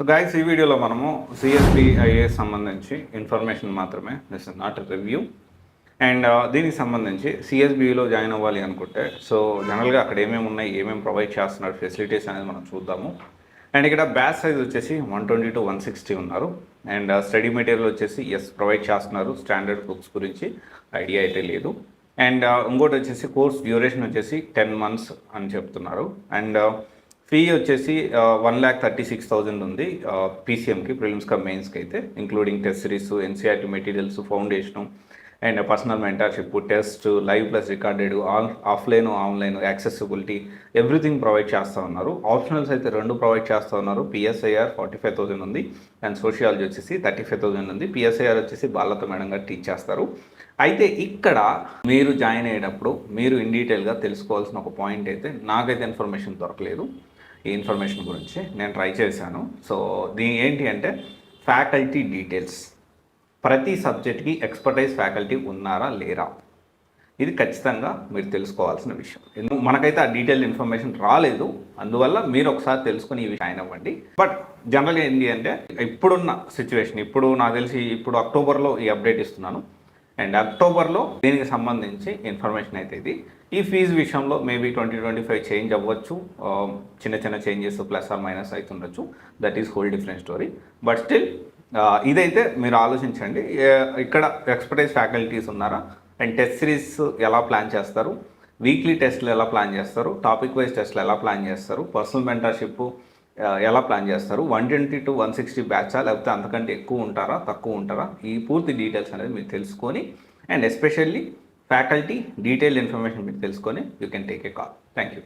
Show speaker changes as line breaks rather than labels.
So guys, ఈ వీడియోలో మనము సిఎస్బి ఐఏఎస్ సంబంధించి ఇన్ఫర్మేషన్ మాత్రమే, this is not review. And దీనికి సంబంధించి సిఎస్బిలో జాయిన్ అవ్వాలి అనుకుంటే సో జనరల్గా అక్కడ ఏమేమి ఉన్నాయి, ఏమేమి ప్రొవైడ్ చేస్తున్నారు ఫెసిలిటీస్ అనేది మనం చూద్దాము. అండ్ ఇక్కడ బ్యాచ్ సైజ్ వచ్చేసి 120 to 160 ఉన్నారు. అండ్ స్టడీ మెటీరియల్ వచ్చేసి ప్రొవైడ్ చేస్తున్నారు. స్టాండర్డ్ బుక్స్ గురించి ఐడియా అయితే లేదు. అండ్ ఇంకోటి వచ్చేసి కోర్స్ డ్యూరేషన్ వచ్చేసి 10 months అని చెప్తున్నారు. అండ్ ఫీ వచ్చేసి 1,36,000 ఉంది పీసీఎంకి, ప్రిలిమ్స్ కమ్ మెయిన్స్కి అయితే, including test series, NCERT materials, foundation and personal mentorship, test, live plus recorded, offline online, accessibility, everything provide చేస్తూ ఉన్నారు. ఆప్షనల్స్ అయితే 2 ప్రొవైడ్ చేస్తూ ఉన్నారు. పిఎస్ఐఆర్ 45,000 ఉంది అండ్ సోషియాలజీ వచ్చేసి 35,000 ఉంది. పిఎస్ఐఆర్ వచ్చేసి బాలతో మేడం గారు టీచ్ చేస్తారు. అయితే ఇక్కడ మీరు జాయిన్ అయ్యేటప్పుడు మీరు ఇన్ డీటెయిల్గా తెలుసుకోవాల్సిన ఒక పాయింట్ అయితే, నాకైతే ఇన్ఫర్మేషన్ దొరకలేదు. ఈ ఇన్ఫర్మేషన్ గురించి నేను ట్రై చేశాను. సో దీని ఏంటి అంటే ఫ్యాకల్టీ డీటెయిల్స్, ప్రతి సబ్జెక్ట్కి ఎక్స్పర్టైజ్ ఫ్యాకల్టీ ఉన్నారా లేరా, ఇది ఖచ్చితంగా మీరు తెలుసుకోవాల్సిన విషయం. మనకైతే ఆ డీటెయిల్ ఇన్ఫర్మేషన్ రాలేదు, అందువల్ల మీరు ఒకసారి తెలుసుకుని ఈ విషయం జాయిన్ అవ్వండి. బట్ జనరల్గా ఏంటి అంటే ఇప్పుడున్న సిచ్యువేషన్, ఇప్పుడు నాకు తెలిసి ఇప్పుడు అక్టోబర్లో ఈ అప్డేట్ ఇస్తున్నాను. అండ్ అక్టోబర్లో దీనికి సంబంధించి ఇన్ఫర్మేషన్ అయితే ఇది. ఈ ఫీజు విషయంలో మేబీ 20-25 చేంజ్ అవ్వచ్చు, చిన్న చిన్న చేంజెస్ ప్లస్ ఆర్ మైనస్ అవుతుండొచ్చు. That is whole different story. But still ఇదైతే మీరు ఆలోచించండి. ఇక్కడ ఎక్స్పర్టైజ్ ఫ్యాకల్టీస్ ఉన్నారా, అండ్ టెస్ట్ సిరీస్ ఎలా ప్లాన్ చేస్తారు, వీక్లీ టెస్ట్లు ఎలా ప్లాన్ చేస్తారు, టాపిక్ వైజ్ టెస్ట్లు ఎలా ప్లాన్ చేస్తారు, పర్సనల్ మెంటర్షిప్ ఎలా ప్లాన్ చేస్తారు, 120 to 160 బ్యాచా, లేకపోతే అంతకంటే ఎక్కువ ఉంటారా, తక్కువ ఉంటారా, ఈ పూర్తి డీటెయిల్స్ అనేది మీరు తెలుసుకొని, and especially faculty detail information మీరు తెలుసుకొని you can take a call. Thank you.